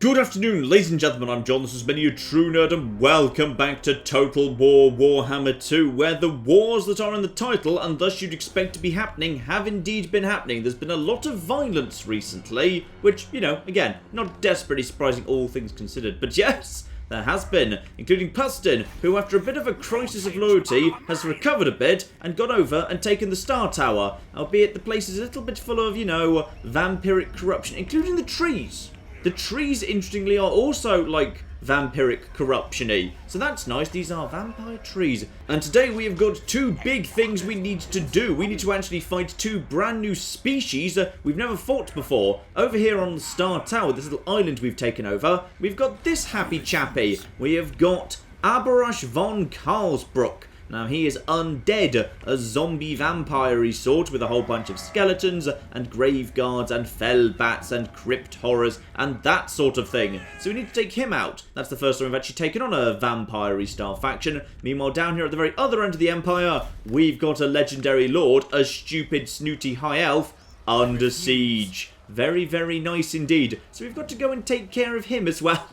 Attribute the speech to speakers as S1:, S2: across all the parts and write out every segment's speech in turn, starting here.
S1: Good afternoon, ladies and gentlemen, I'm John, this is Benny, your true nerd, and welcome back to Total War Warhammer 2, where the wars that are in the title, and thus you'd expect to be happening, have indeed been happening. There's been a lot of violence recently, which, you know, again, not desperately surprising all things considered, but yes, there has been, including Pustin, who after a bit of a crisis of loyalty, has recovered a bit, and gone over and taken the Star Tower, albeit the place is a little bit full of, you know, vampiric corruption, including the trees. The trees, interestingly, are also, like, vampiric corruption-y. So that's nice. These are vampire trees. And today we have got two big things we need to do. We need to actually fight two brand new species we've never fought before. Over here on the Star Tower, this little island we've taken over, we've got this happy chappy. We have got Abarash von Karlsbruck. Now, he is undead, a zombie vampire-y sort with a whole bunch of skeletons and grave guards and fell bats and crypt horrors and that sort of thing. So we need to take him out. That's the first time we've actually taken on a vampire-y style faction. Meanwhile, down here at the very other end of the Empire, we've got a legendary lord, a stupid, snooty high elf, under siege. Very, very nice indeed. So we've got to go and take care of him as well.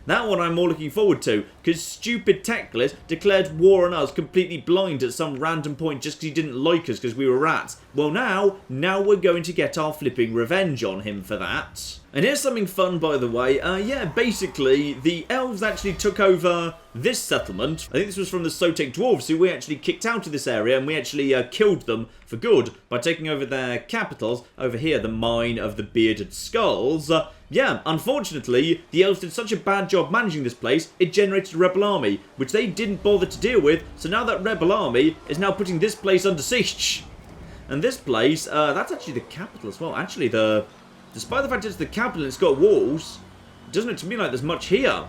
S1: That one I'm more looking forward to, because stupid Teclis declared war on us completely blind at some random point just because he didn't like us because we were rats. Well now we're going to get our flipping revenge on him for that. And here's something fun, by the way. Yeah, basically, the elves actually took over this settlement. I think this was from the Sotek dwarves, who we actually kicked out of this area, and we actually killed them for good by taking over their capitals. Over here, the Mine of the Bearded Skulls. Yeah, unfortunately, the elves did such a bad job managing this place, it generated a rebel army, which they didn't bother to deal with, so now that rebel army is now putting this place under siege. And this place, that's actually the capital as well. Actually, despite the fact it's the capital and it's got walls, it doesn't look to me like there's much here.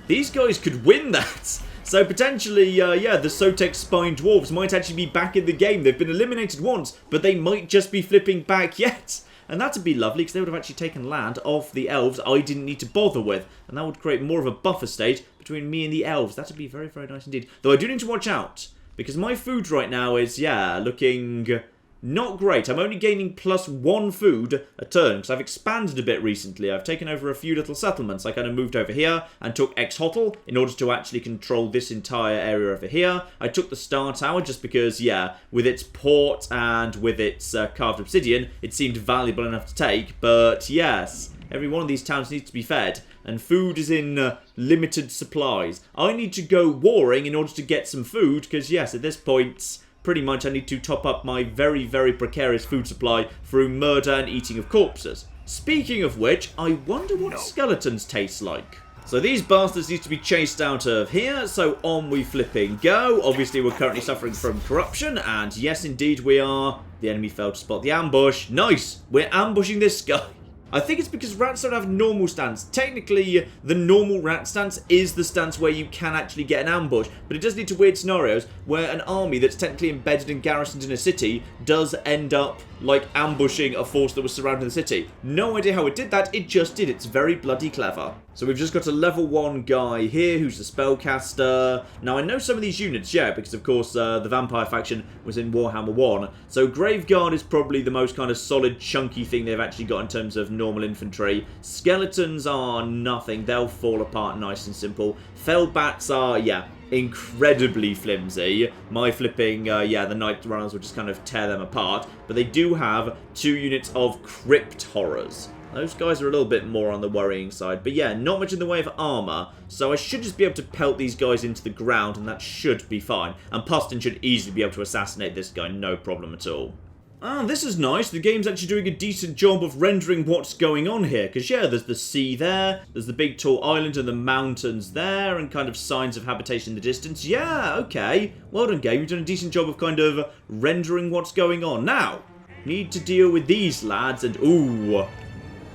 S1: These guys could win that. So potentially, yeah, the Sotek Spine Dwarves might actually be back in the game. They've been eliminated once, but they might just be flipping back yet. And that'd be lovely, because they would have actually taken land off the elves I didn't need to bother with. And that would create more of a buffer state between me and the elves. That'd be very, very nice indeed. Though I do need to watch out, because my food right now is, yeah, looking not great. I'm only gaining +1 food a turn, because I've expanded a bit recently. I've taken over a few little settlements. I kind of moved over here and took Exhotel in order to actually control this entire area over here. I took the Star Tower just because, yeah, with its port and with its carved obsidian, it seemed valuable enough to take. But yes, every one of these towns needs to be fed, and food is in limited supplies. I need to go warring in order to get some food, because yes, at this point, pretty much I need to top up my very, very precarious food supply through murder and eating of corpses. Speaking of which, I wonder what skeletons taste like. So these bastards need to be chased out of here, so on we flipping go. Obviously we're currently suffering from corruption, and yes indeed we are. The enemy failed to spot the ambush. Nice! We're ambushing this guy. I think it's because rats don't have normal stance. Technically, the normal rat stance is the stance where you can actually get an ambush, but it does lead to weird scenarios where an army that's technically embedded and garrisoned in a city does end up, like, ambushing a force that was surrounding the city. No idea how it did that, it just did. It's very bloody clever. So we've just got a level 1 guy here who's the spellcaster. Now I know some of these units, yeah, because of course the vampire faction was in Warhammer 1. So Graveguard is probably the most kind of solid, chunky thing they've actually got in terms of normal infantry. Skeletons are nothing, they'll fall apart nice and simple. Fell bats are, yeah, incredibly flimsy. My flipping, yeah, the Night Runners will just kind of tear them apart. But they do have 2 units of crypt horrors. Those guys are a little bit more on the worrying side. But yeah, not much in the way of armor. So I should just be able to pelt these guys into the ground, and that should be fine. And Pustin should easily be able to assassinate this guy, no problem at all. Ah, this is nice. The game's actually doing a decent job of rendering what's going on here. Because, yeah, there's the sea there, there's the big tall island and the mountains there, and kind of signs of habitation in the distance. Yeah, okay. Well done, game. You've done a decent job of kind of rendering what's going on. Now, need to deal with these lads, and ooh,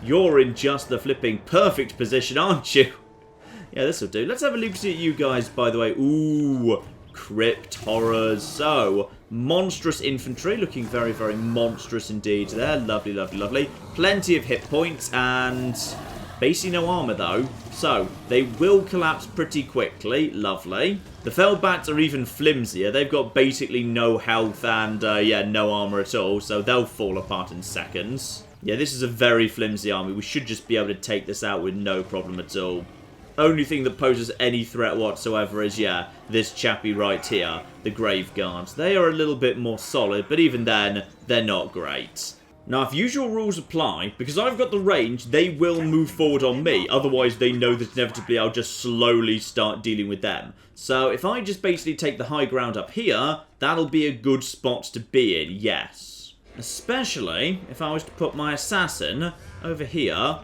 S1: you're in just the flipping perfect position, aren't you? Yeah, this'll do. Let's have a look at you guys, by the way. Ooh, crypt horrors. So, monstrous infantry, looking very, very monstrous indeed there. Lovely, lovely, lovely. Plenty of hit points, and basically no armor, though. So, they will collapse pretty quickly. Lovely. The fell bats are even flimsier. They've got basically no health and, yeah, no armor at all. So, they'll fall apart in seconds. Yeah, this is a very flimsy army. We should just be able to take this out with no problem at all. Only thing that poses any threat whatsoever is, yeah, this chappie right here, the Grave Guards. They are a little bit more solid, but even then, they're not great. Now, if usual rules apply, because I've got the range, they will move forward on me. Otherwise, they know that inevitably I'll just slowly start dealing with them. So, if I just basically take the high ground up here, that'll be a good spot to be in, yes. Especially if I was to put my assassin over here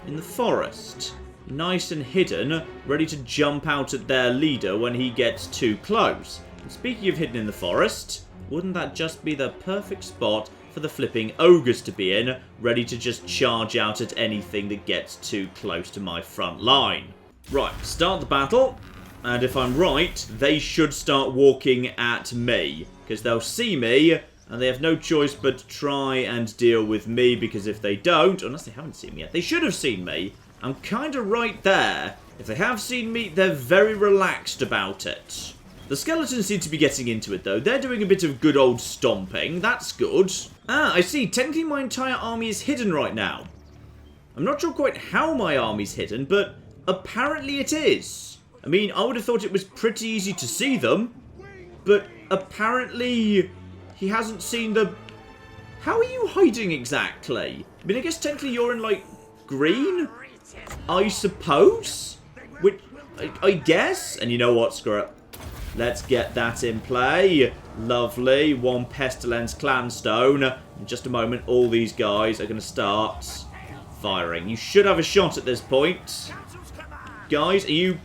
S1: in the forest. Nice and hidden, ready to jump out at their leader when he gets too close. And speaking of hidden in the forest, wouldn't that just be the perfect spot for the flipping ogres to be in, ready to just charge out at anything that gets too close to my front line. Right, start the battle, and if I'm right, they should start walking at me, because they'll see me, and they have no choice but to try and deal with me, because if they don't, unless they haven't seen me yet, they should have seen me. I'm kind of right there. If they have seen me, they're very relaxed about it. The skeletons seem to be getting into it, though. They're doing a bit of good old stomping. That's good. Ah, I see. Technically, my entire army is hidden right now. I'm not sure quite how my army's hidden, but apparently it is. I mean, I would have thought it was pretty easy to see them, but apparently he hasn't seen the... How are you hiding exactly? I mean, I guess technically you're in, like, green? I suppose? Which, I guess? And you know what? Screw it. Let's get that in play. Lovely. One Pestilence Clanstone. In just a moment, all these guys are going to start firing. You should have a shot at this point. Guys, are you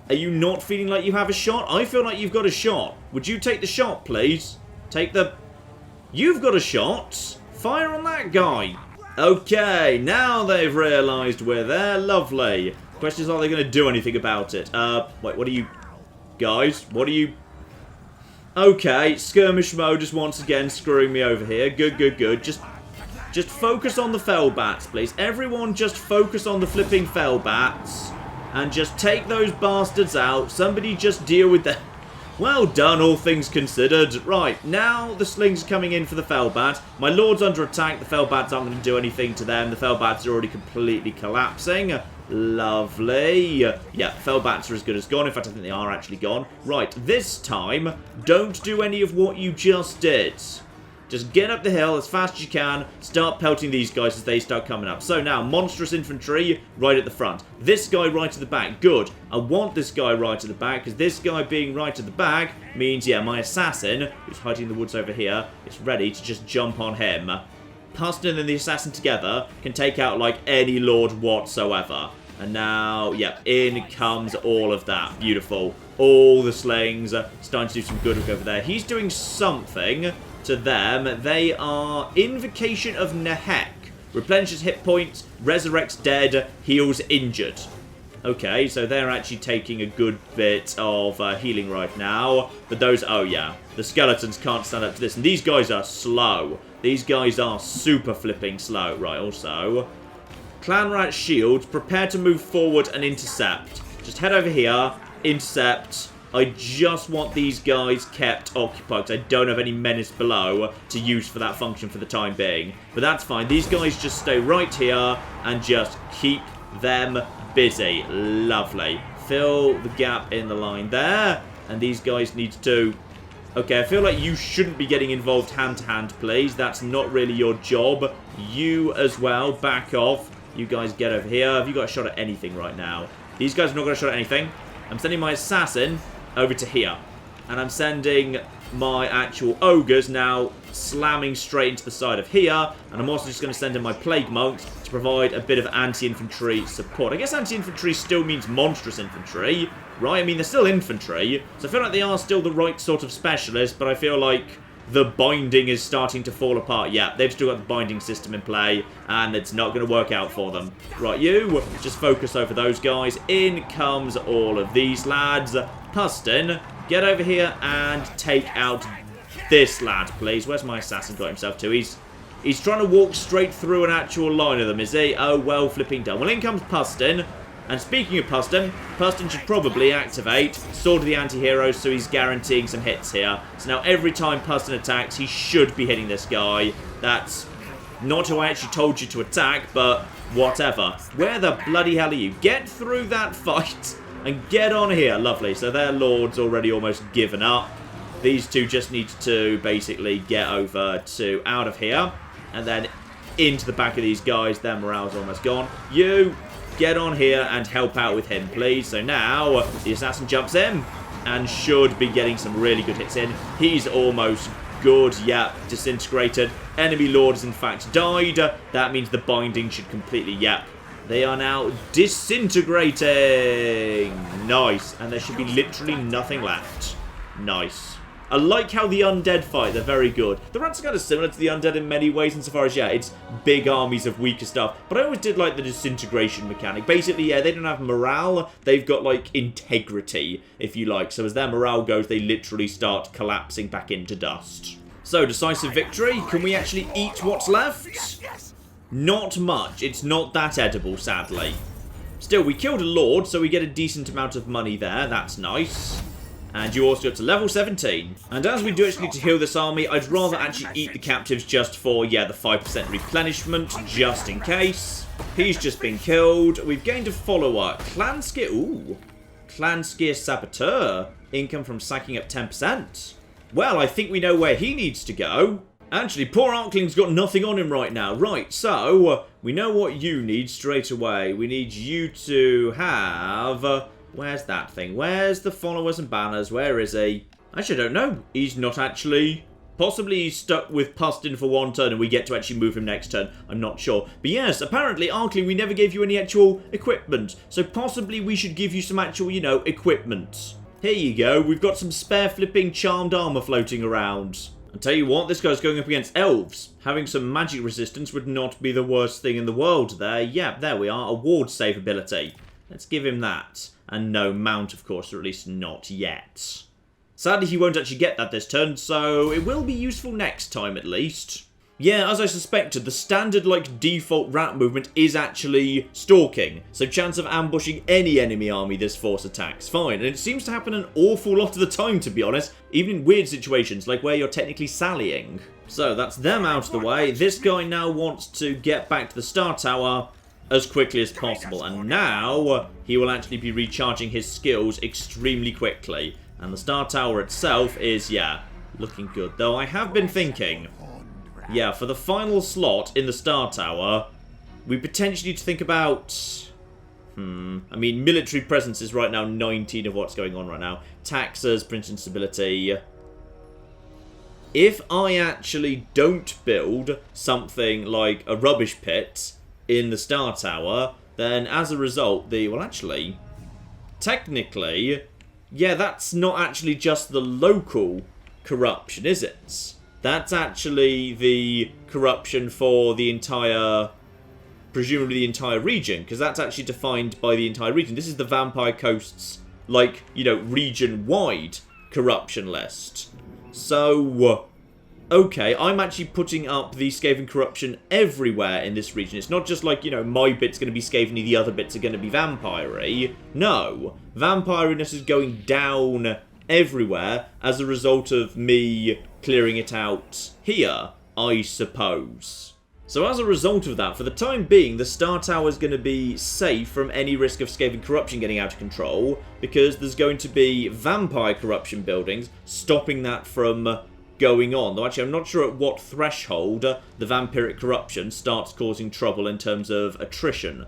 S1: not feeling like you have a shot? I feel like you've got a shot. Would you take the shot, please? Take the... You've got a shot. Fire on that guy. Okay, now they've realised we're there. Lovely. Question is, are they going to do anything about it? Wait, what are you... Guys, what are you... Okay, skirmish mode is once again screwing me over here. Good, good, good. Just focus on the fell bats, please. Everyone just focus on the flipping fell bats. And just take those bastards out. Somebody just deal with them. Well done, all things considered. Right, now the slings are coming in for the Fellbat. My lord's under attack. The Fellbats aren't going to do anything to them. The Fellbats are already completely collapsing. Lovely. Yeah, Fellbats are as good as gone. In fact, I think they are actually gone. Right, this time, don't do any of what you just did. Just get up the hill as fast as you can. Start pelting these guys as they start coming up. So now, monstrous infantry right at the front. This guy right at the back. Good. I want this guy right at the back, because this guy being right at the back means, yeah, my assassin, who's hiding in the woods over here, is ready to just jump on him. Pustin and the assassin together can take out, like, any lord whatsoever. And now, yep, in comes all of that. Beautiful. All the slings are starting to do some good work over there. He's doing something to them. They are Invocation of Nehek. Replenishes hit points, resurrects dead, heals injured. Okay, so they're actually taking a good bit of healing right now. But those, oh yeah, the skeletons can't stand up to this. And these guys are slow. These guys are super flipping slow. Right, also, Clan Rat Shield, prepare to move forward and intercept. Just head over here, intercept. I just want these guys kept occupied, because I don't have any menace below to use for that function for the time being. But that's fine. These guys just stay right here and just keep them busy. Lovely. Fill the gap in the line there. And these guys need to... Okay, I feel like you shouldn't be getting involved hand-to-hand, please. That's not really your job. You as well. Back off. You guys get over here. Have you got a shot at anything right now? These guys have not got a shot at anything. I'm sending my assassin over to here. And I'm sending my actual ogres now slamming straight into the side of here. And I'm also just going to send in my plague monks to provide a bit of anti-infantry support. I guess anti-infantry still means monstrous infantry, right? I mean, they're still infantry. So I feel like they are still the right sort of specialist, but I feel like the binding is starting to fall apart. Yeah, they've still got the binding system in play, and it's not going to work out for them. Right, you, just focus over those guys. In comes all of these lads. Pustin, get over here and take out this lad, please. Where's my assassin got himself to? He's trying to walk straight through an actual line of them, is he? Oh, well flipping done. Well, in comes Pustin. And speaking of Pustin, Pustin should probably activate Sword of the Anti-Heroes, so he's guaranteeing some hits here. So now every time Pustin attacks, he should be hitting this guy. That's Not who I actually told you to attack, but whatever. Where the bloody hell are you? Get through that fight and get on here. Lovely. So their lord's already almost given up. These two just need to basically get over to out of here. And then into the back of these guys. Their morale's almost gone. You get on here and help out with him, please. So now the assassin jumps in and should be getting some really good hits in. He's almost good. Yeah, disintegrated. Enemy lord has in fact died. That means the binding should completely, yep. They are now disintegrating. Nice. And there should be literally nothing left. Nice. I like how the undead fight. They're very good. The rats are kind of similar to the undead in many ways insofar as, yeah, it's big armies of weaker stuff. But I always did like the disintegration mechanic. Basically, yeah, they don't have morale. They've got, like, integrity, if you like. So as their morale goes, they literally start collapsing back into dust. So, decisive victory. Can we actually eat what's left? Not much. It's not that edible, sadly. Still, we killed a lord, so we get a decent amount of money there. That's nice. And you also got to level 17. And as we do actually need to heal this army, I'd rather actually eat the captives just for, yeah, the 5% replenishment, just in case. He's just been killed. We've gained a follower. Clanskier, ooh. Clanskier Saboteur. Income from sacking up 10%. Well, I think we know where he needs to go. Actually, poor Arkling's got nothing on him right now. Right, so, we know what you need straight away. We need you to have... where's that thing? Where's the followers and banners? Where is he? Actually, I don't know. He's not actually... Possibly he's stuck with Pustin for one turn and we get to actually move him next turn. I'm not sure. But yes, apparently, Arkling, we never gave you any actual equipment. So possibly we should give you some actual, you know, equipment. Here you go. We've got some spare flipping charmed armor floating around. I'll tell you what, this guy's going up against elves. Having some magic resistance would not be the worst thing in the world there. Yeah, there we are. A ward save ability. Let's give him that. And no mount, of course, or at least not yet. Sadly, he won't actually get that this turn, so it will be useful next time at least. Yeah, as I suspected, the standard, like, default rat movement is actually stalking. So chance of ambushing any enemy army this force attacks. Fine. And it seems to happen an awful lot of the time, to be honest. Even in weird situations, like where you're technically sallying. So that's them out of the way. This guy now wants to get back to the Star Tower as quickly as possible. And now he will actually be recharging his skills extremely quickly. And the Star Tower itself is, yeah, looking good. Though I have been thinking... Yeah, for the final slot in the Star Tower, we potentially need to think about... I mean, military presence is right now 19 of what's going on right now. Taxes, printing stability. If I actually don't build something like a rubbish pit in the Star Tower, then as a result, well, actually, technically, yeah, that's not actually just the local corruption, is it? That's actually the corruption for the entire, presumably the entire region, because that's actually defined by the entire region. This is the Vampire Coast's, like, you know, region-wide corruption list. So, okay, I'm actually putting up the Skaven corruption everywhere in this region. It's not just like, you know, my bit's going to be Skaven-y, the other bits are going to be vampire-y. No, vampire-ness is going down everywhere as a result of me clearing it out here, I suppose. So as a result of that, for the time being, the Star Tower is going to be safe from any risk of Skaven corruption getting out of control, because there's going to be vampire corruption buildings stopping that from going on. Though actually I'm not sure at what threshold the vampiric corruption starts causing trouble in terms of attrition.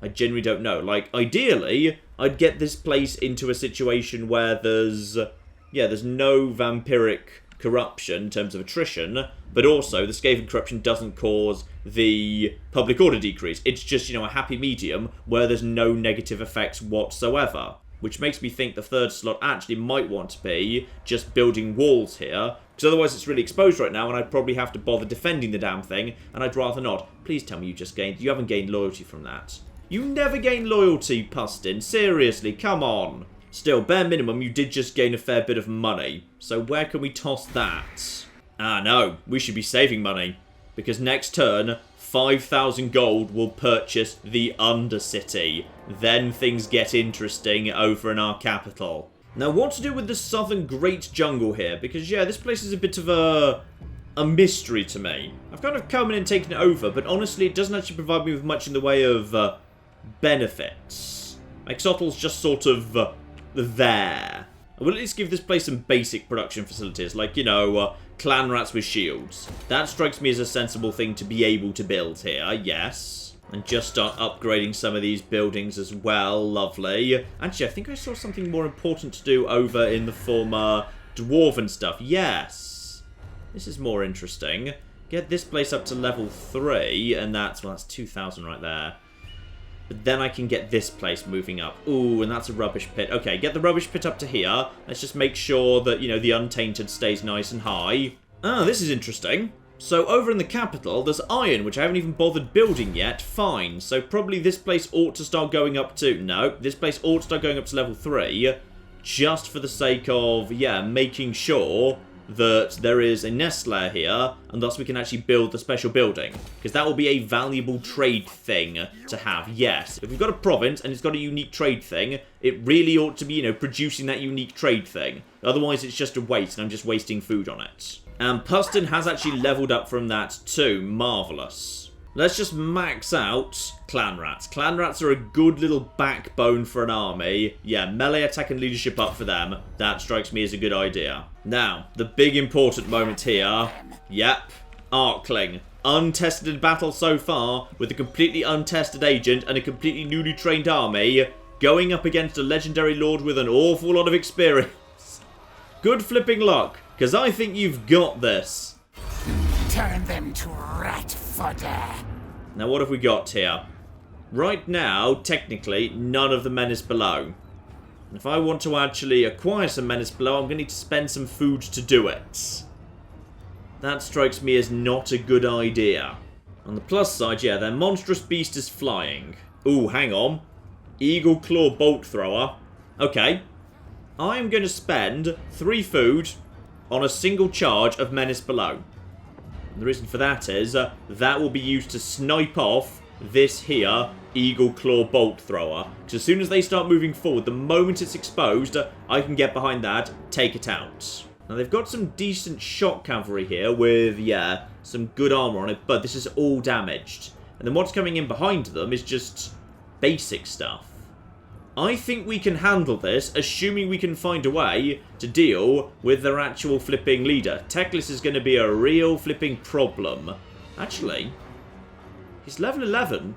S1: I genuinely don't know. Like, ideally, I'd get this place into a situation where there's no vampiric corruption in terms of attrition, but also the Skaven corruption doesn't cause the public order decrease. It's just, you know, a happy medium where there's no negative effects whatsoever. Which makes me think the third slot actually might want to be just building walls here, because otherwise it's really exposed right now and I'd probably have to bother defending the damn thing, and I'd rather not. Please tell me you haven't gained loyalty from that. You never gain loyalty, Pustin. Seriously, come on. Still, bare minimum, you did just gain a fair bit of money. So where can we toss that? Ah, no. We should be saving money. Because next turn, 5,000 gold will purchase the Undercity. Then things get interesting over in our capital. Now, what to do with the southern Great Jungle here? Because, yeah, this place is a bit of a a mystery to me. I've kind of come in and taken it over, but honestly, it doesn't actually provide me with much in the way of benefits. Exotl's just sort of there. I will at least give this place some basic production facilities, like, you know, clan rats with shields. That strikes me as a sensible thing to be able to build here, yes. And just start upgrading some of these buildings as well, lovely. Actually, I think I saw something more important to do over in the former dwarven stuff, yes. This is more interesting. Get this place up to level 3, and that's, well, that's 2,000 right there. But then I can get this place moving up. Ooh, and that's a rubbish pit. Okay, get the rubbish pit up to here. Let's just make sure that, you know, the untainted stays nice and high. Ah, this is interesting. So over in the capital, there's iron, which I haven't even bothered building yet. Fine. So probably this place ought to start going up to... No, this place ought to start going up to level 3. Just for the sake of, yeah, making sure that there is a nest layer here, and thus we can actually build the special building. Because that will be a valuable trade thing to have, yes. If we've got a province and it's got a unique trade thing, it really ought to be, you know, producing that unique trade thing. Otherwise it's just a waste, and I'm just wasting food on it. And Puston has actually leveled up from that too. Marvellous. Let's just max out clan rats. Clan rats are a good little backbone for an army. Yeah, melee attack and leadership up for them. That strikes me as a good idea. Now, the big important moment here. Yep, Arkling. Untested in battle so far, with a completely untested agent and a completely newly trained army, going up against a legendary lord with an awful lot of experience. Good flipping luck, because I think you've got this.
S2: Turn them to rat fodder.
S1: Now what have we got here? Right now, technically, none of the menace below. And if I want to actually acquire some menace below, I'm going to need to spend some food to do it. That strikes me as not a good idea. On the plus side, yeah, their monstrous beast is flying. Ooh, hang on. Eagle Claw Bolt Thrower. Okay. I'm going to spend 3 food on a single charge of menace below. And the reason for that is that will be used to snipe off this here Eagle Claw Bolt Thrower. Because as soon as they start moving forward, the moment it's exposed, I can get behind that, take it out. Now they've got some decent shock cavalry here with, yeah, some good armor on it, but this is all damaged. And then what's coming in behind them is just basic stuff. I think we can handle this, assuming we can find a way to deal with their actual flipping leader. Teclis is going to be a real flipping problem. Actually, he's level 11,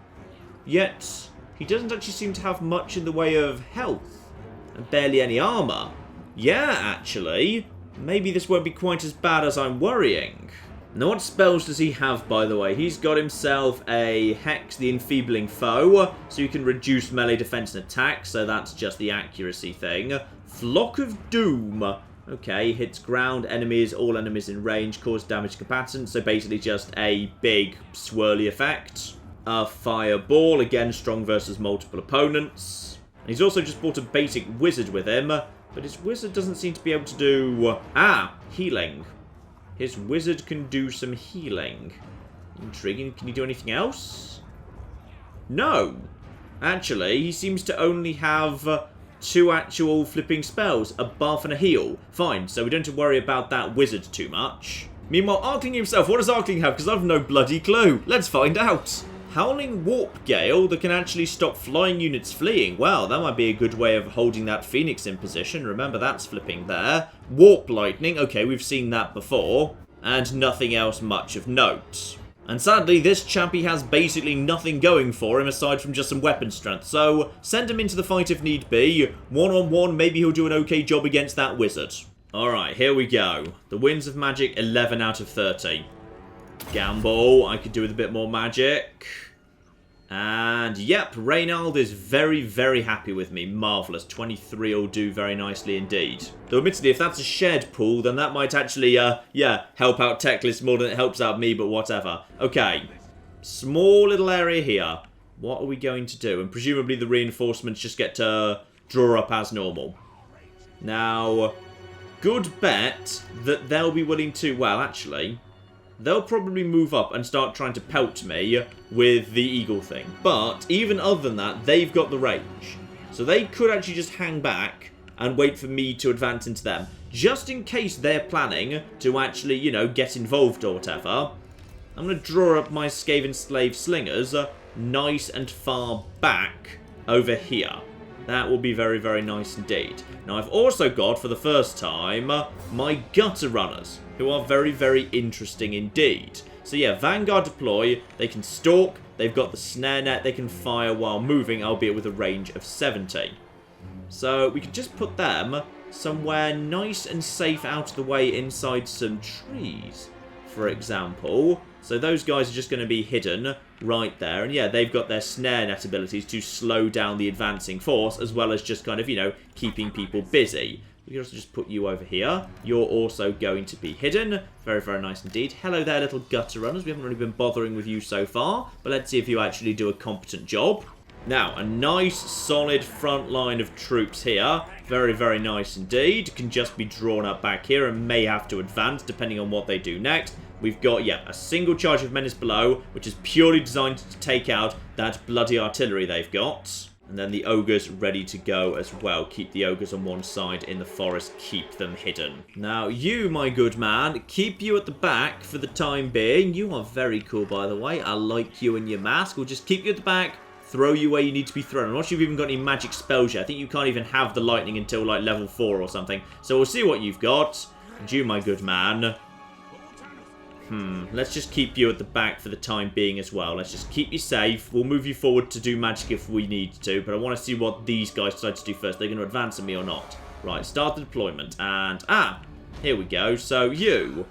S1: yet he doesn't actually seem to have much in the way of health, and barely any armor. Yeah, actually, maybe this won't be quite as bad as I'm worrying. Now what spells does he have, by the way? He's got himself a Hex, the Enfeebling Foe, so you can reduce melee defense and attack, so that's just the accuracy thing. Flock of Doom. Okay, hits ground enemies, all enemies in range, cause damage to combatants, so basically just a big swirly effect. A Fireball, again strong versus multiple opponents. And he's also just bought a basic wizard with him, but his wizard doesn't seem to be able to do... healing. His wizard can do some healing. Intriguing. Can he do anything else? No. Actually, he seems to only have 2 actual flipping spells, a buff and a heal. Fine, so we don't have to worry about that wizard too much. Meanwhile, Arkling himself, what does Arkling have? Because I've no bloody clue. Let's find out. Howling Warp Gale that can actually stop flying units fleeing. Well, that might be a good way of holding that Phoenix in position. Remember, that's flipping there. Warp Lightning. Okay, we've seen that before. And nothing else much of note. And sadly, this chappie has basically nothing going for him aside from just some weapon strength. So, send him into the fight if need be. One-on-one, maybe he'll do an okay job against that wizard. Alright, here we go. The Winds of Magic, 11 out of 30. Gamble, I could do with a bit more magic. And yep, Reynald is very, very happy with me. Marvellous. 23 will do very nicely indeed. Though admittedly, if that's a shared pool, then that might actually, yeah, help out Teclis more than it helps out me, but whatever. Okay. Small little area here. What are we going to do? And presumably the reinforcements just get to draw up as normal. Now, good bet that they'll be willing to, well, actually... they'll probably move up and start trying to pelt me with the eagle thing. But even other than that, they've got the range. So they could actually just hang back and wait for me to advance into them. just in case they're planning to actually, you know, get involved or whatever. I'm going to draw up my Skaven Slave Slingers nice and far back over here. That will be very, very nice indeed. Now, I've also got, for the first time, my Gutter Runners, who are very, very interesting indeed. So yeah, Vanguard deploy, they can stalk, they've got the snare net, they can fire while moving, albeit with a range of 70. So we can just put them somewhere nice and safe out of the way inside some trees, for example. So those guys are just going to be hidden right there. And yeah, they've got their snare net abilities to slow down the advancing force, as well as just kind of, you know, keeping people busy. We can also just put you over here. You're also going to be hidden. Very, very nice indeed. Hello there, little Gutter Runners. We haven't really been bothering with you so far, but let's see if you actually do a competent job. Now, a nice, solid front line of troops here. Very, very nice indeed. Can just be drawn up back here and may have to advance, depending on what they do next. We've got, yeah, a single charge of Menace below, which is purely designed to take out that bloody artillery they've got. And then the ogres ready to go as well. Keep the ogres on one side in the forest. Keep them hidden. Now, you, my good man, keep you at the back for the time being. You are very cool, by the way. I like you and your mask. We'll just keep you at the back. Throw you where you need to be thrown. I'm not sure if you've even got any magic spells yet. I think you can't even have the lightning until, like, level 4 or something. So we'll see what you've got. And you, my good man... let's just keep you at the back for the time being as well. Let's just keep you safe. We'll move you forward to do magic if we need to, but I want to see what these guys decide to do first. They're going to advance on me or not. Right, start the deployment. And, here we go. So, you,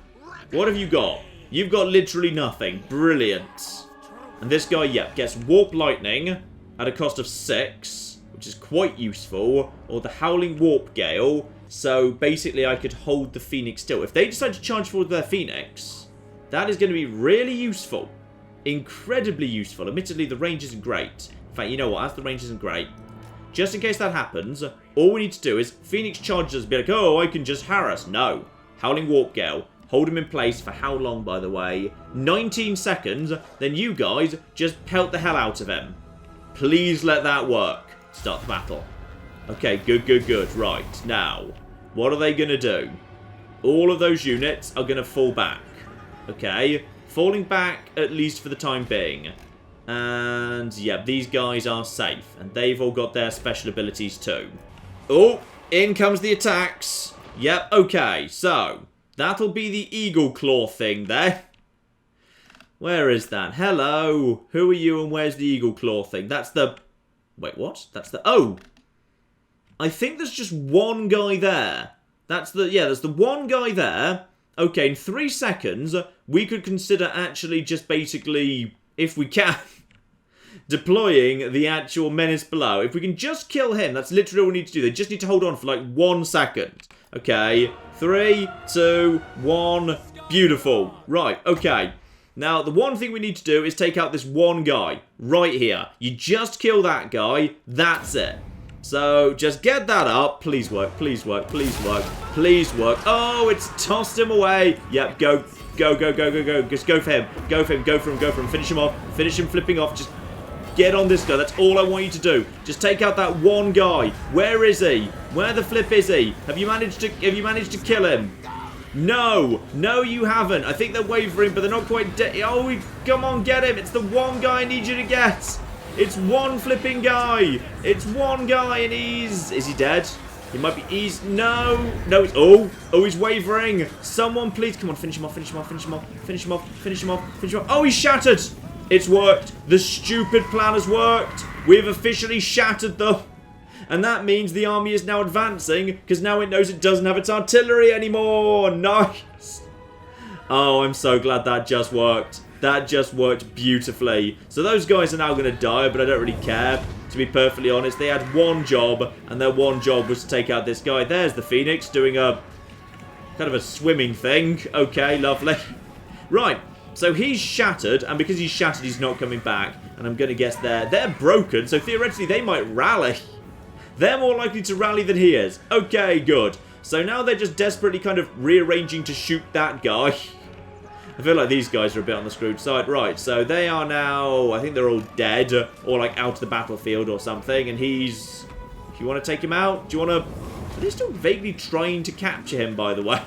S1: what have you got? You've got literally nothing. Brilliant. And this guy, yeah, gets Warp Lightning at a cost of 6, which is quite useful, or the Howling Warp Gale. So, basically, I could hold the Phoenix still. If they decide to charge forward their Phoenix... that is going to be really useful. Incredibly useful. Admittedly, the range isn't great. In fact, you know what? As the range isn't great, just in case that happens, all we need to do is Phoenix charges, be like, oh, I can just harass. No. Howling Warp Gale. Hold him in place for how long, by the way? 19 seconds. Then you guys just pelt the hell out of him. Please let that work. Start the battle. Okay, good, good, good. Right, now, what are they going to do? All of those units are going to fall back. Okay, falling back at least for the time being. And yeah, these guys are safe. And they've all got their special abilities too. Oh, in comes the attacks. Yep, okay, so that'll be the Eagle Claw thing there. Where is that? Hello, who are you and where's the Eagle Claw thing? That's the... wait, what? That's the... oh! I think there's just one guy there. That's the... yeah, there's the one guy there. Okay, in 3 seconds, we could consider actually just basically, if we can, deploying the actual Menace below. If we can just kill him, that's literally all we need to do. They just need to hold on for like 1 second. Okay, 3, 2, 1. Beautiful. Right, okay. Now, the one thing we need to do is take out this one guy right here. You just kill that guy, that's it. So, just get that up. Please work, please work, please work, please work. Oh, it's tossed him away. Yep, go, go, go, go, go, go. Just go for him. Go for him, go for him, go for him. Finish him off. Finish him flipping off. Just get on this guy. That's all I want you to do. Just take out that one guy. Where is he? Where the flip is he? Have you managed to kill him? No. No, you haven't. I think they're wavering, but they're not quite dead. Oh, come on, get him. It's the one guy I need you to get. It's one flipping guy. It's one guy and he's... is he dead? He might be... he's... no. No, it's... oh. Oh, he's wavering. Someone please... come on, finish him off, finish him off, finish him off, finish him off, finish him off, finish him off. Oh, he's shattered. It's worked. The stupid plan has worked. We've officially shattered them. And that means the army is now advancing because now it knows it doesn't have its artillery anymore. Nice. Oh, I'm so glad that just worked. That just worked beautifully. So those guys are now going to die, but I don't really care. To be perfectly honest, they had one job, and their one job was to take out this guy. There's the Phoenix doing a kind of a swimming thing. Okay, lovely. Right, so he's shattered, and because he's shattered, he's not coming back. And I'm going to guess they're broken, so theoretically they might rally. They're more likely to rally than he is. Okay, good. So now they're just desperately kind of rearranging to shoot that guy. I feel like these guys are a bit on the screwed side. Right, so they are now... I think they're all dead. Or, like, out of the battlefield or something. And he's... if you want to take him out? Do you want to... Are they still vaguely trying to capture him, by the way?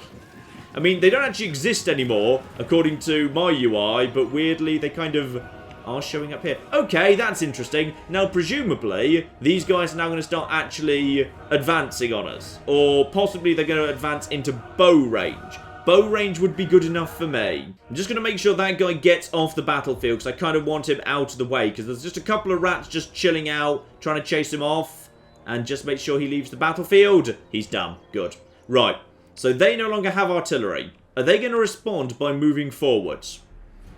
S1: I mean, they don't actually exist anymore, according to my UI, but weirdly, they kind of are showing up here. Okay, that's interesting. Now, presumably, these guys are now going to start actually advancing on us. Or possibly they're going to advance into bow range. Bow range would be good enough for me. I'm just going to make sure that guy gets off the battlefield, because I kind of want him out of the way, because there's just a couple of rats just chilling out, trying to chase him off, and just make sure he leaves the battlefield. He's done. Good. Right. So they no longer have artillery. Are they going to respond by moving forwards?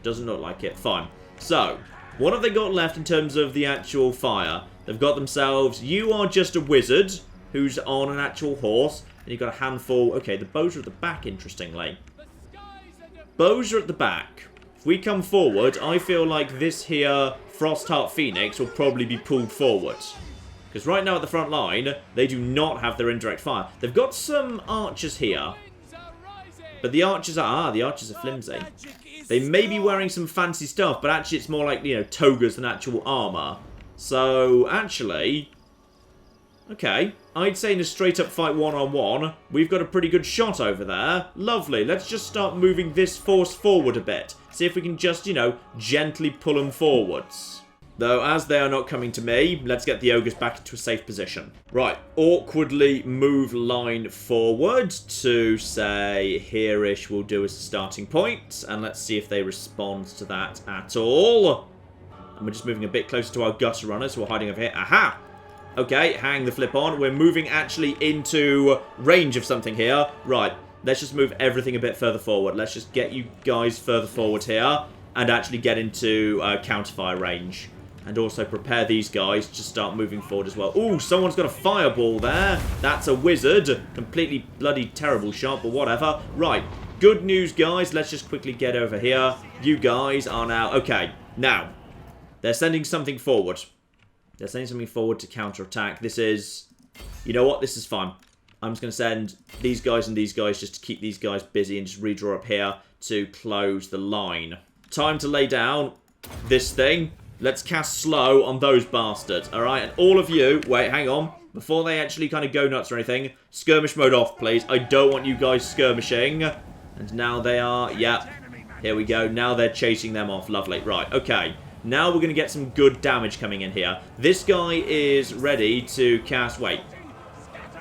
S1: Doesn't look like it. Fine. So, what have they got left in terms of the actual fire? They've got themselves, you are just a wizard who's on an actual horse. And you've got a handful. Okay, the bows are at the back, interestingly. Bows are at the back. If we come forward, I feel like this here Frostheart Phoenix will probably be pulled forward. Because right now at the front line, they do not have their indirect fire. They've got some archers here. But the archers are... the archers are flimsy. They may be wearing some fancy stuff, but actually it's more like, you know, togas than actual armour. So, actually... okay. I'd say in a straight-up fight one-on-one, we've got a pretty good shot over there. Lovely. Let's just start moving this force forward a bit. See if we can just, you know, gently pull them forwards. Though, as they are not coming to me, let's get the ogres back into a safe position. Right, awkwardly move line forward to, say, here-ish will do as a starting point. And let's see if they respond to that at all. And we're just moving a bit closer to our gutter runners who are hiding over here. Aha! Okay, hang the flip on. We're moving actually into range of something here. Right, let's just move everything a bit further forward. Let's just get you guys further forward here and actually get into counterfire range. And also prepare these guys to start moving forward as well. Ooh, someone's got a fireball there. That's a wizard. Completely bloody terrible shot, but whatever. Right, good news, guys. Let's just quickly get over here. You guys are now... okay, now, they're sending something forward. They're sending something forward to counterattack. This is... you know what? This is fine. I'm just going to send these guys and these guys just to keep these guys busy and just redraw up here to close the line. Time to lay down this thing. Let's cast slow on those bastards, alright? And all of you, wait, hang on. Before they actually kind of go nuts or anything, skirmish mode off, please. I don't want you guys skirmishing. And now they are, yeah, here we go. Now they're chasing them off, lovely. Right, okay. Now we're going to get some good damage coming in here. This guy is ready to cast, wait.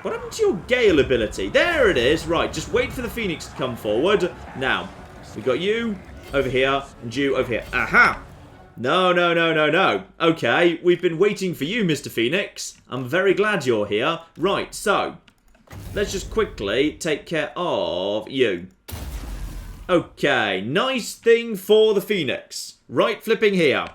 S1: What happened to your Gale ability? There it is, right. Just wait for the Phoenix to come forward. Now, we've got you over here and you over here. Aha! No, no, no, no, no. Okay, we've been waiting for you, Mr. Phoenix. I'm very glad you're here. Right, so, let's just quickly take care of you. Okay, nice thing for the Phoenix. Right flipping here.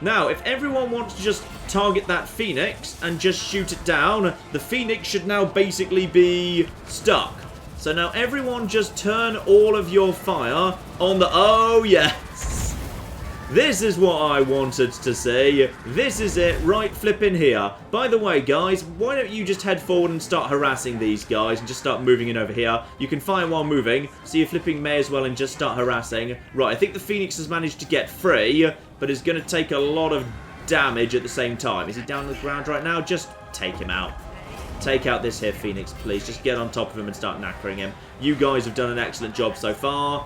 S1: Now, if everyone wants to just target that Phoenix and just shoot it down, the Phoenix should now basically be stuck. So now everyone just turn all of your fire on the... oh, yes. This is what I wanted to see. This is it, right flipping here. By the way, guys, why don't you just head forward and start harassing these guys and just start moving in over here. You can fire while moving, so you flipping may as well and just start harassing. Right, I think the Phoenix has managed to get free, but is going to take a lot of damage at the same time. Is he down on the ground right now? Just take him out. Take out this here Phoenix, please. Just get on top of him and start knackering him. You guys have done an excellent job so far.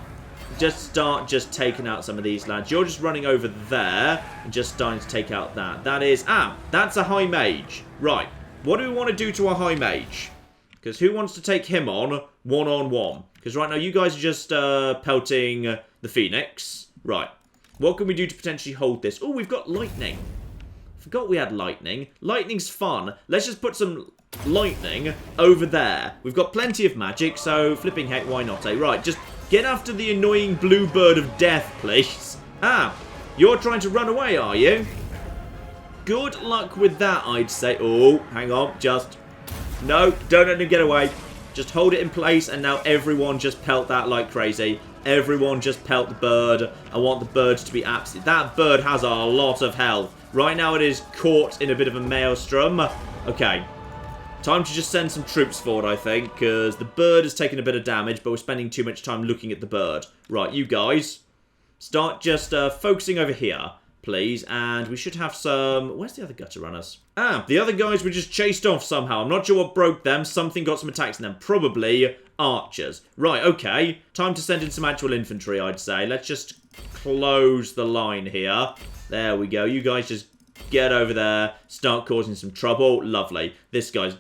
S1: Just start just taking out some of these lads. You're just running over there and just starting to take out that. That is... ah, that's a high mage. Right. What do we want to do to a high mage? Because who wants to take him on one-on-one? Because right now you guys are just pelting the Phoenix. Right. What can we do to potentially hold this? Oh, we've got lightning. Forgot we had lightning. Lightning's fun. Let's just put some lightning over there. We've got plenty of magic, so flipping heck, why not, eh? Right, just... get after the annoying blue bird of death, please. Ah, you're trying to run away, are you? Good luck with that, I'd say. Oh, hang on, just... no, don't let him get away. Just hold it in place, and now everyone just pelt that like crazy. Everyone just pelt the bird. I want the bird to be absolute. That bird has a lot of health. Right now it is caught in a bit of a maelstrom. Okay. Time to just send some troops forward, I think, because the bird has taken a bit of damage, but we're spending too much time looking at the bird. Right, you guys, start just focusing over here. please. And we should have some... Where's the other gutter runners? Ah, the other guys were just chased off somehow. I'm not sure what broke them. Something got some attacks in them. Probably archers. Right, okay. Time to send in some actual infantry, I'd say. Let's just close the line here. There we go. You guys just get over there. Start causing some trouble. Lovely. This guy's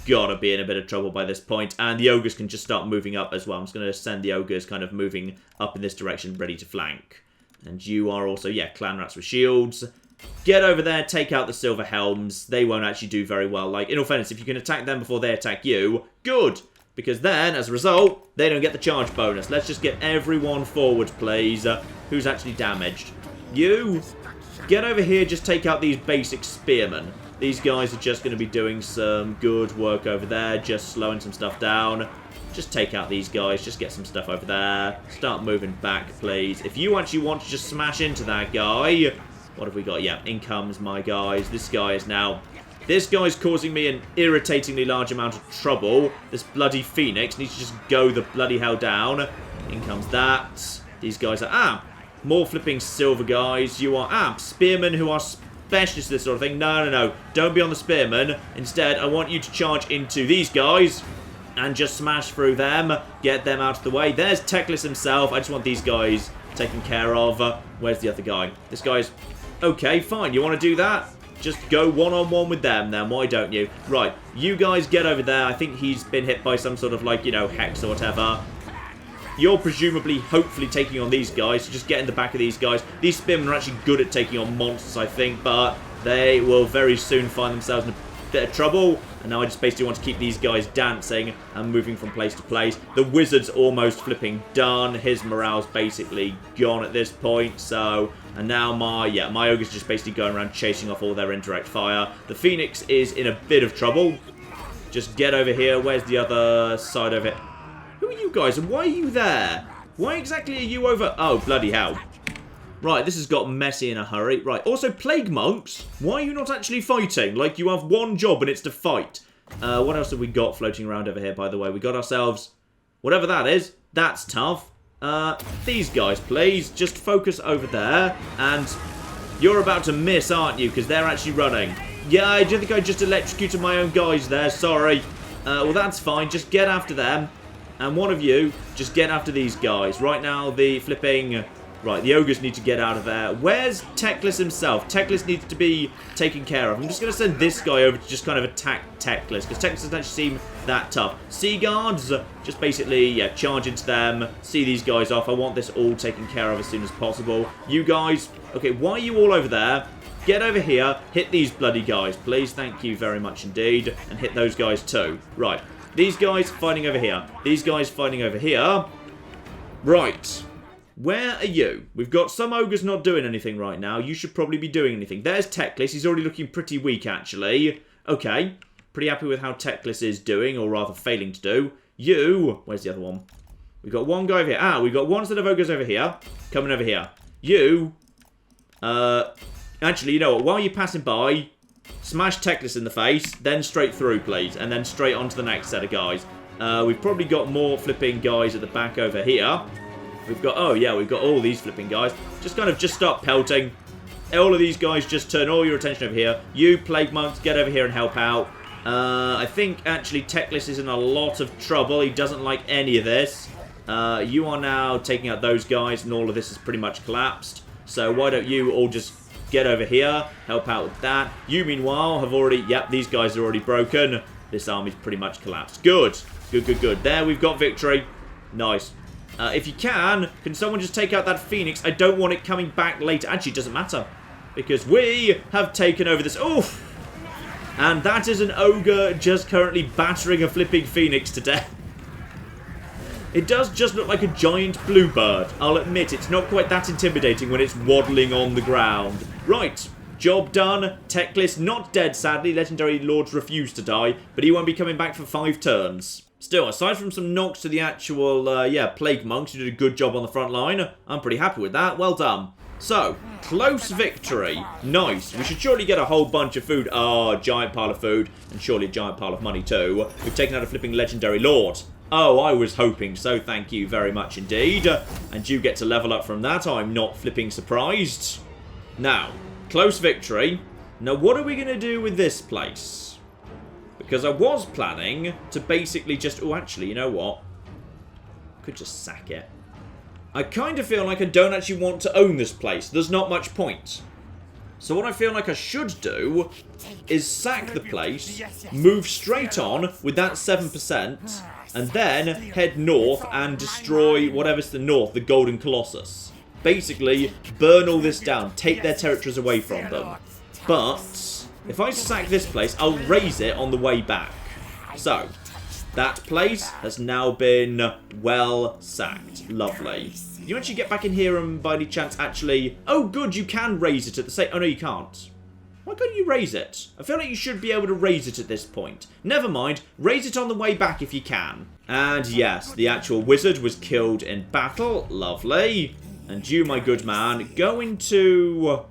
S1: gotta be in a bit of trouble by this point. And the ogres can just start moving up as well. I'm just going to send the ogres kind of moving up in this direction, ready to flank. And you are also, yeah, clan rats with shields. Get over there, take out the silver helms. They won't actually do very well. Like, in all fairness, if you can attack them before they attack you, good. Because then, as a result, they don't get the charge bonus. Let's just get everyone forward, please. Who's actually damaged? You, get over here, just take out these basic spearmen. These guys are just going to be doing some good work over there, just slowing some stuff down. Just take out these guys, just get some stuff over there. Start moving back, please. If you actually want to just smash into that guy... What have we got? Yeah, in comes my guys. This guy is now... This guy's causing me an irritatingly large amount of trouble. This bloody phoenix needs to just go the bloody hell down. In comes that. These guys are... Ah! More flipping silver guys. You are... Ah! Spearmen who are... specialists this sort of thing. No, no, no. Don't be on the spearmen. Instead, I want you to charge into these guys and just smash through them. Get them out of the way. There's Teclis himself. I just want these guys taken care of. Where's the other guy? This guy's... Okay, fine. You want to do that? Just go one-on-one with them then. Why don't you? Right. You guys get over there. I think he's been hit by some sort of, like, you know, hex or whatever. You're presumably, hopefully, taking on these guys. So just get in the back of these guys. These spearmen are actually good at taking on monsters, I think. But they will very soon find themselves in a bit of trouble. And now I just basically want to keep these guys dancing and moving from place to place. The wizard's almost flipping done. His morale's basically gone at this point. So, and now my ogre's just basically going around chasing off all their indirect fire. The phoenix is in a bit of trouble. Just get over here. Where's the other side of it? Who are you guys and why are you there? Why exactly are you over? Oh, bloody hell. Right, this has got messy in a hurry. Right, also plague monks. Why are you not actually fighting? Like, you have one job and it's to fight. What else have we got floating around over here, by the way? We got ourselves... Whatever that is. That's tough. These guys, please. Just focus over there. And you're about to miss, aren't you? Because they're actually running. Yeah, I do think I just electrocuted my own guys there. Sorry. Well, that's fine. Just get after them. And one of you, just get after these guys. Right now, the flipping... Right, the ogres need to get out of there. Where's Teclis himself? Teclis needs to be taken care of. I'm just going to send this guy over to just kind of attack Teclis, because Teclis doesn't actually seem that tough. Sea guards, just basically, yeah, charge into them. See these guys off. I want this all taken care of as soon as possible. You guys, okay, why are you all over there? Get over here. Hit these bloody guys, please. Thank you very much indeed. And hit those guys too. Right. These guys fighting over here. These guys fighting over here. Right. Where are you? We've got some ogres not doing anything right now. You should probably be doing anything. There's Teclis. He's already looking pretty weak, actually. Okay. Pretty happy with how Teclis is doing, or rather failing to do. You... Where's the other one? We've got one guy over here. Ah, we've got one set of ogres over here. Coming over here. You... Actually, you know what? While you're passing by... Smash Teclis in the face, then straight through, please. And then straight on to the next set of guys. We've probably got more flipping guys at the back over here. We've got... Oh, yeah, we've got all these flipping guys. Just start pelting. All of these guys, just turn all your attention over here. You, plague monks, get over here and help out. I think, actually, Teclis is in a lot of trouble. He doesn't like any of this. You are now taking out those guys, and all of this has pretty much collapsed. So why don't you all just... Get over here, help out with that. You, meanwhile, have already... Yep, these guys are already broken. This army's pretty much collapsed. Good. Good, good, good. There, we've got victory. Nice. If you can someone just take out that phoenix? I don't want it coming back later. Actually, it doesn't matter. Because we have taken over this... Oof! And that is an ogre just currently battering a flipping phoenix to death. It does just look like a giant bluebird. I'll admit, it's not quite that intimidating when it's waddling on the ground. Right, job done. Teclis not dead, sadly. Legendary lords refuse to die, but he won't be coming back for 5 turns. Still, aside from some knocks to the actual, plague monks who did a good job on the front line, I'm pretty happy with that. Well done. So, close victory. Nice. We should surely get a whole bunch of food. Ah, giant pile of food, and surely a giant pile of money too. We've taken out a flipping legendary lord. Oh, I was hoping so. Thank you very much indeed. And you get to level up from that. I'm not flipping surprised. Now, close victory. Now, what are we going to do with this place? Because I was planning to basically just... Oh, actually, you know what? Could just sack it. I kind of feel like I don't actually want to own this place. There's not much point. So what I feel like I should do is sack the place, move straight on with that 7%, and then head north and destroy whatever's to the north, the Golden Colossus. Basically, burn all this down, take their territories away from them. But, if I sack this place, I'll raise it on the way back. So, that place has now been well sacked. Lovely. Can you actually get back in here and by any chance actually... Oh, good, you can raise it at the same... Oh, no, you can't. Why can't you raise it? I feel like you should be able to raise it at this point. Never mind, raise it on the way back if you can. And yes, the actual wizard was killed in battle. Lovely. And you, my good man, go into...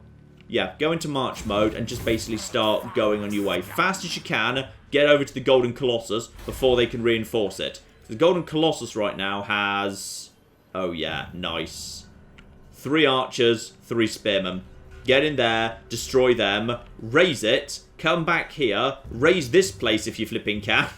S1: Yeah, go into march mode and just basically start going on your way. Fast as you can, get over to the Golden Colossus before they can reinforce it. The Golden Colossus right now has... Oh yeah, nice. 3 archers, 3 spearmen. Get in there, destroy them, raise it, come back here, raise this place if you flipping can.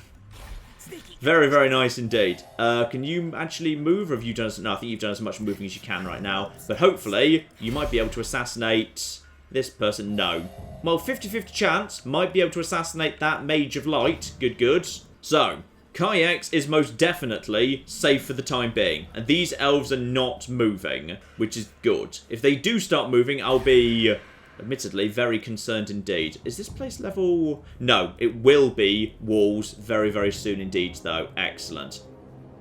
S1: Very, very nice indeed. Can you actually move, or have you done... No, I think you've done as much moving as you can right now. But hopefully, you might be able to assassinate this person. No. Well, 50-50 chance, might be able to assassinate that Mage of Light. Good, good. So... Kayaks is most definitely safe for the time being. And these elves are not moving, which is good. If they do start moving, I'll be, admittedly, very concerned indeed. Is this place level... No, it will be walls very, very soon indeed, though. Excellent.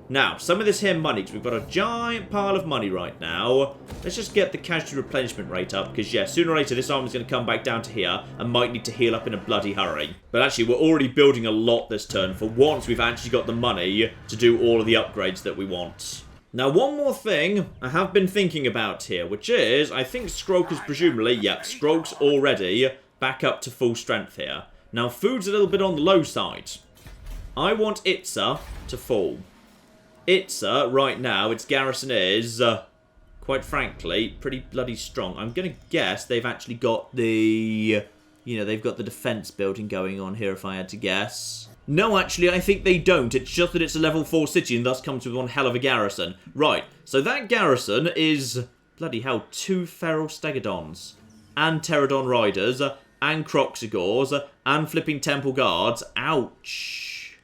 S1: Now, some of this here money, because we've got a giant pile of money right now. Let's just get the casualty replenishment rate up, because, yeah, sooner or later this army's going to come back down to here and might need to heal up in a bloody hurry. But actually, we're already building a lot this turn. For once, we've actually got the money to do all of the upgrades that we want. Now, one more thing I have been thinking about here, which is, I think Skrulk is presumably, yep, Skrulk's already back up to full strength here. Now, food's a little bit on the low side. I want Itza to fall. Itza, right now, its garrison is, quite frankly, pretty bloody strong. I'm going to guess they've actually got the, you know, they've got the defense building going on here, if I had to guess. No, actually, I think they don't. It's just that it's a level 4 city and thus comes with one hell of a garrison. Right, so that garrison is, bloody hell, 2 feral stegodons, and pterodon riders, and croxigors, and flipping temple guards. Ouch.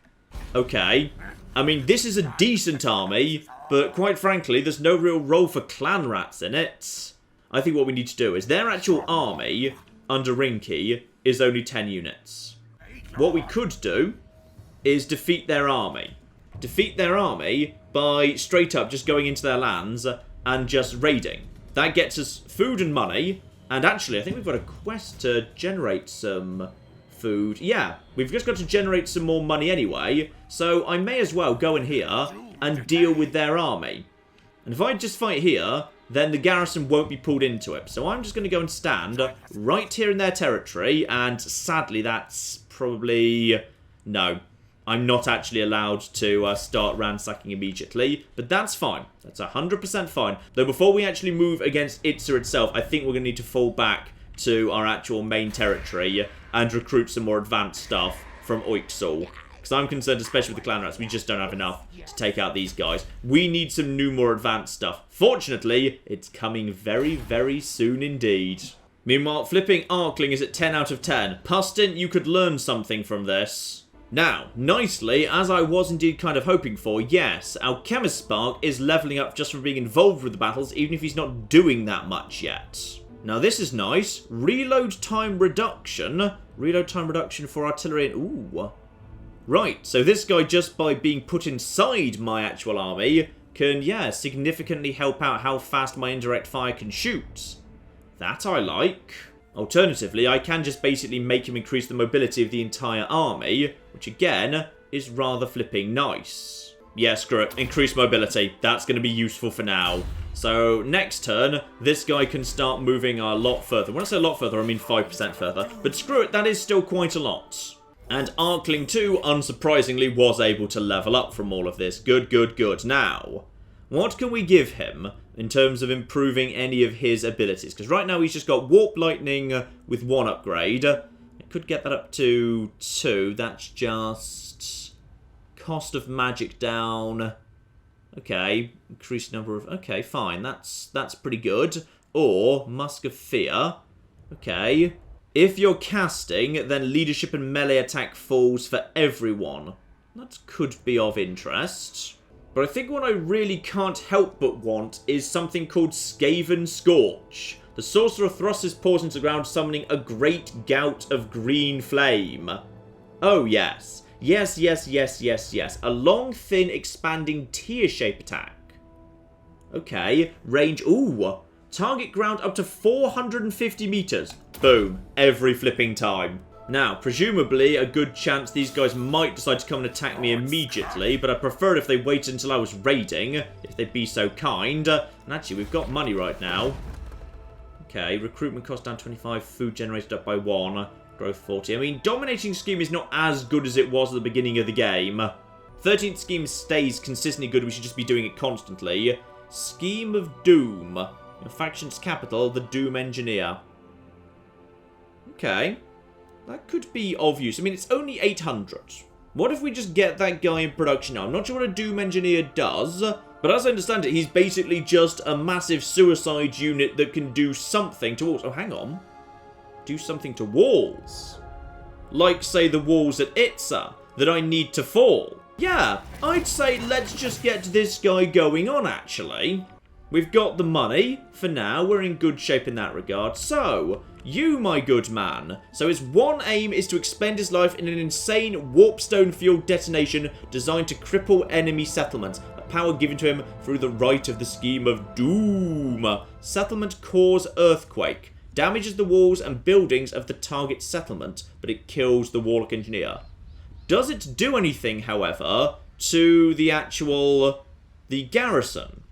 S1: Okay. I mean, this is a decent army, but quite frankly, there's no real role for clan rats in it. I think what we need to do is their actual army under Rinky is only 10 units. What we could do is defeat their army. Defeat their army by straight up just going into their lands and just raiding. That gets us food and money, and actually I think we've got a quest to generate some... food. Yeah, we've just got to generate some more money anyway, so I may as well go in here and deal with their army. And if I just fight here, then the garrison won't be pulled into it. So I'm just going to go and stand right here in their territory, and sadly that's probably... No, I'm not actually allowed to start ransacking immediately, but that's fine. That's 100% fine. Though before we actually move against Itza itself, I think we're going to need to fall back to our actual main territory and recruit some more advanced stuff from Oixal. Because I'm concerned, especially with the clan rats, we just don't have enough to take out these guys. We need some new, more advanced stuff. Fortunately, it's coming very, very soon indeed. Meanwhile, flipping Arkling is at 10 out of 10. Pustin, you could learn something from this. Now, nicely, as I was indeed kind of hoping for, yes, our Chemist Spark is leveling up just from being involved with the battles, even if he's not doing that much yet. Now this is nice. Reload time reduction. Reload time reduction for artillery. Ooh. Right, so this guy, just by being put inside my actual army, can, yeah, significantly help out how fast my indirect fire can shoot. That I like. Alternatively, I can just basically make him increase the mobility of the entire army, which again, is rather flipping nice. Yeah, screw it. Increase mobility. That's going to be useful for now. So, next turn, this guy can start moving a lot further. When I say a lot further, I mean 5% further. But screw it, that is still quite a lot. And Arkling 2, unsurprisingly, was able to level up from all of this. Good, good, good. Now, what can we give him in terms of improving any of his abilities. Because right now he's just got Warp Lightning with 1 upgrade. I could get that up to 2. That's just cost of magic down. Okay, increased number of... Okay, fine. That's pretty good. Or Musk of Fear. Okay. If you're casting, then leadership and melee attack falls for everyone. That could be of interest. But I think what I really can't help but want is something called Skaven Scorch. The sorcerer thrusts his paws into the ground, summoning a great gout of green flame. Oh, yes. Yes, yes, yes, yes, yes. A long, thin, expanding tear-shape attack. Okay. Range... Ooh. Target ground up to 450 meters. Boom. Every flipping time. Now, presumably, a good chance these guys might decide to come and attack me immediately, but I prefer it if they waited until I was raiding, if they'd be so kind. And actually, we've got money right now. Okay, recruitment cost down 25, food generated up by 1, growth 40. I mean, dominating scheme is not as good as it was at the beginning of the game. 13th scheme stays consistently good, we should just be doing it constantly. Scheme of Doom. Your faction's capital, the Doom Engineer. Okay. That could be of use. I mean, it's only 800. What if we just get that guy in production now? I'm not sure what a Doom Engineer does, but as I understand it, he's basically just a massive suicide unit that can do something to walls. Oh, hang on. Do something to walls. Like, say, the walls at Itza that I need to fall. Yeah, I'd say let's just get this guy going on, actually. We've got the money. For now, we're in good shape in that regard. So, you, my good man. So his one aim is to expend his life in an insane warpstone-fueled detonation designed to cripple enemy settlements. A power given to him through the right of the Scheme of Doom. Settlement cause earthquake. Damages the walls and buildings of the target settlement, but it kills the Warlock Engineer. Does it do anything, however, to the garrison?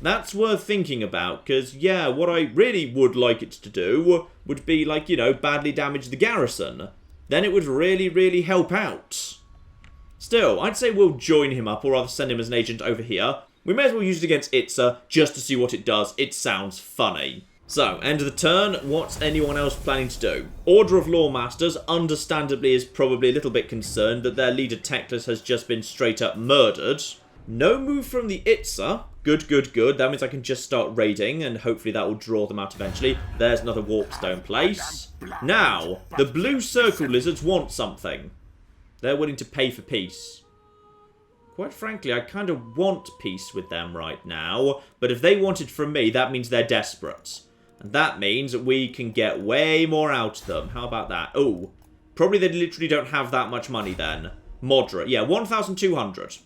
S1: That's worth thinking about, because, yeah, what I really would like it to do would be, like, you know, badly damage the garrison. Then it would really, really help out. Still, I'd say we'll join him up, or rather send him as an agent over here. We may as well use it against Itza, just to see what it does. It sounds funny. So, end of the turn, what's anyone else planning to do? Order of Lawmasters, understandably, is probably a little bit concerned that their leader Teclis has just been straight up murdered. No move from the Itza. Good, good, good. That means I can just start raiding, and hopefully that will draw them out eventually. There's another Warpstone place. Now, the Blue Circle Lizards want something. They're willing to pay for peace. Quite frankly, I kind of want peace with them right now, but if they want it from me, that means they're desperate. And that means that we can get way more out of them. How about that? Oh, probably they literally don't have that much money then. Moderate. Yeah, 1,200.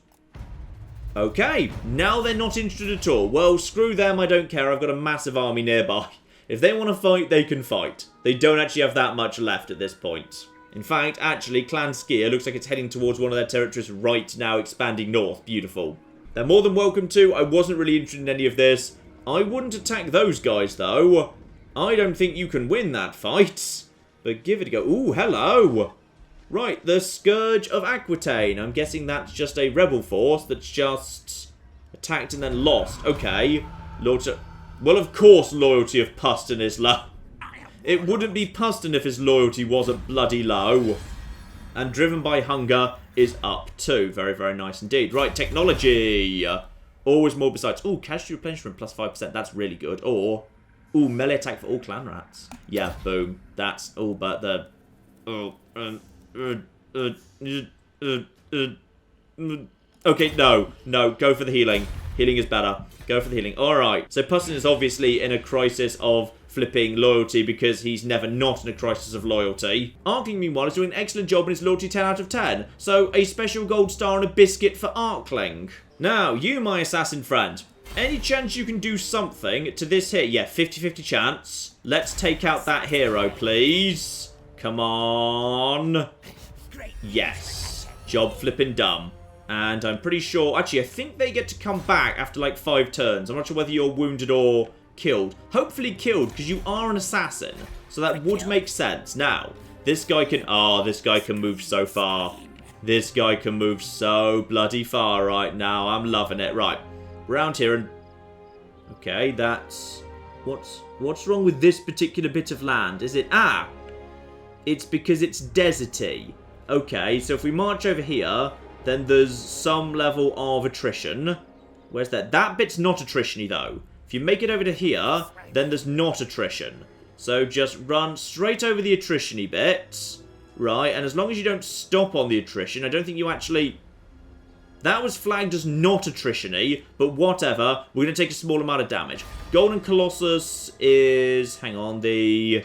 S1: Okay, now they're not interested at all. Well, screw them, I don't care. I've got a massive army nearby. If they want to fight, they can fight. They don't actually have that much left at this point. In fact, actually, Clan Skier looks like it's heading towards one of their territories right now, expanding north. Beautiful. They're more than welcome to. I wasn't really interested in any of this. I wouldn't attack those guys, though. I don't think you can win that fight. But give it a go. Ooh, hello. Right, the Scourge of Aquitaine. I'm guessing that's just a rebel force that's just attacked and then lost. Okay. Well, of course, loyalty of Puston is low. It wouldn't be Puston if his loyalty wasn't bloody low. And driven by hunger is up too. Very, very nice indeed. Right, technology. Always more besides. Ooh, casualty replenishment plus 5%. That's really good. Or, ooh, melee attack for all clan rats. Yeah, boom. That's all but the... Oh, okay, no, go for the healing. Healing is better. Go for the healing. Alright, so Puston is obviously in a crisis of flipping loyalty because he's never not in a crisis of loyalty. Arkling, meanwhile, is doing an excellent job in his loyalty 10 out of 10. So, a special gold star and a biscuit for Arkling. Now, you, my assassin friend, any chance you can do something to this here? Yeah, 50-50 chance. Let's take out that hero, please. Come on. Yes. Job flipping dumb. And I'm pretty sure... Actually, I think they get to come back after like 5 turns. I'm not sure whether you're wounded or killed. Hopefully killed, because you are an assassin. So that would make sense. Now, this guy can... Oh, this guy can move so far. This guy can move so bloody far right now. I'm loving it. Right. Round here and... Okay, that's... What's wrong with this particular bit of land? Is it... Ah! It's because it's deserty. Okay, so if we march over here, then there's some level of attrition. Where's that? That bit's not attrition-y, though. If you make it over to here, then there's not attrition. So just run straight over the attrition-y bit. Right, and as long as you don't stop on the attrition, I don't think you actually... That was flagged as not attrition-y, but whatever. We're going to take a small amount of damage. Golden Colossus is... Hang on, the...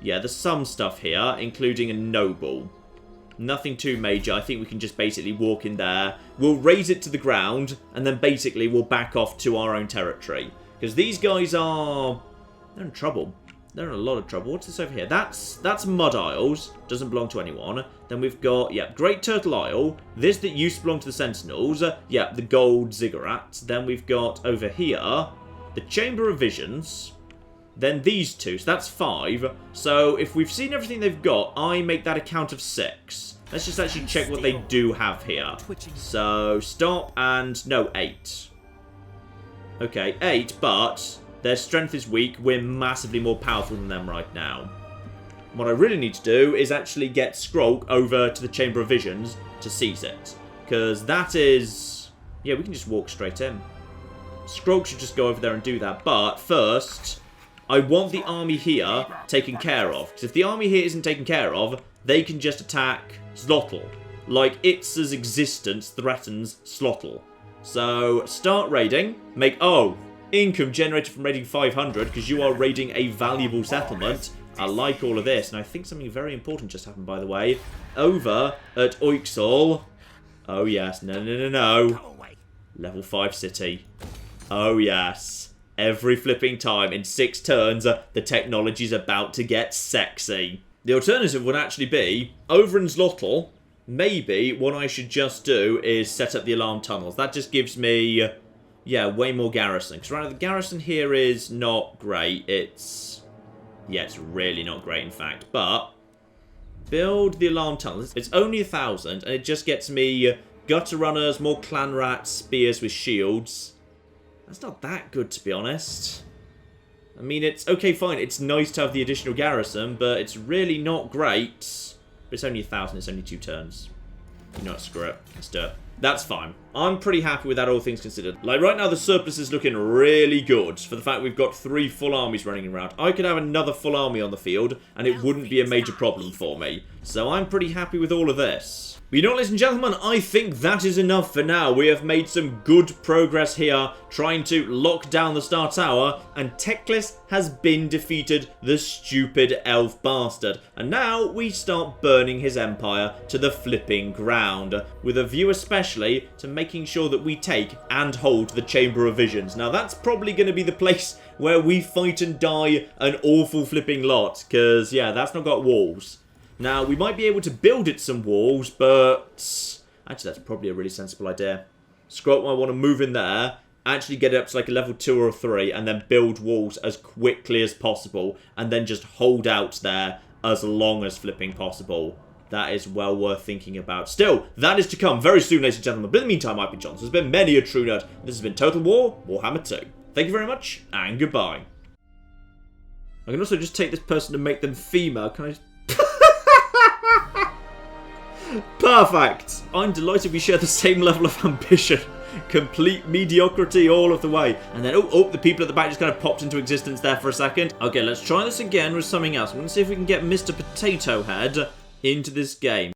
S1: Yeah, there's some stuff here, including a noble. Nothing too major. I think we can just basically walk in there. We'll raise it to the ground, and then basically we'll back off to our own territory. Because these guys are... They're in trouble. They're in a lot of trouble. What's this over here? That's Mud Isles. Doesn't belong to anyone. Then we've got, yeah, Great Turtle Isle. This that used to belong to the Sentinels. Yeah, the Gold Ziggurat. Then we've got over here the Chamber of Visions. Then these two. So that's 5. So if we've seen everything they've got, I make that a count of 6. Let's just actually check what they do have here. So stop and... No, 8. Okay, 8, but... Their strength is weak. We're massively more powerful than them right now. What I really need to do is actually get Skrulk over to the Chamber of Visions to seize it. Because that is... Yeah, we can just walk straight in. Skrulk should just go over there and do that. But first, I want the army here taken care of. Because if the army here isn't taken care of, they can just attack Slottle. Like, Itz's existence threatens Slottle. So, start raiding. Make... Oh... Income generated from raiding 500 because you are raiding a valuable settlement. I like all of this. And I think something very important just happened, by the way. Over at Oixal. Oh, yes. No. Level 5 city. Oh, yes. Every flipping time in 6 turns, the technology's about to get sexy. The alternative would actually be, over in Zlotl, maybe what I should just do is set up the alarm tunnels. That just gives me... Yeah, way more garrison. Because right now the garrison here is not great. It's... Yeah, it's really not great, in fact. But... Build the alarm tunnels. It's only 1,000, and it just gets me gutter runners, more clan rats, spears with shields. That's not that good, to be honest. I mean, it's... Okay, fine. It's nice to have the additional garrison, but it's really not great. But it's only 1,000. It's only 2 turns. You know what? Screw it. Let's do it. That's fine. I'm pretty happy with that, all things considered. Like, right now, the surplus is looking really good for the fact we've got 3 full armies running around. I could have another full army on the field, and it wouldn't be a major problem for me. So I'm pretty happy with all of this. But you know what, ladies and gentlemen, I think that is enough for now. We have made some good progress here, trying to lock down the Star Tower, and Teclis has been defeated, the stupid elf bastard. And now we start burning his empire to the flipping ground, with a view especially to making sure that we take and hold the Chamber of Visions. Now that's probably going to be the place where we fight and die an awful flipping lot, because yeah, that's not got walls. Now, we might be able to build it some walls, but... Actually, that's probably a really sensible idea. Skrulk might want to move in there, actually get it up to like a level 2 or 3, and then build walls as quickly as possible, and then just hold out there as long as flipping possible. That is well worth thinking about. Still, that is to come very soon, ladies and gentlemen. But in the meantime, I've been John. This has been many a true nerd. This has been Total War, Warhammer 2. Thank you very much, and goodbye. I can also just take this person and make them female. Can I just... Perfect! I'm delighted we share the same level of ambition. Complete mediocrity all of the way. And then, oh, the people at the back just kind of popped into existence there for a second. Okay, let's try this again with something else. I'm going to see if we can get Mr. Potato Head into this game.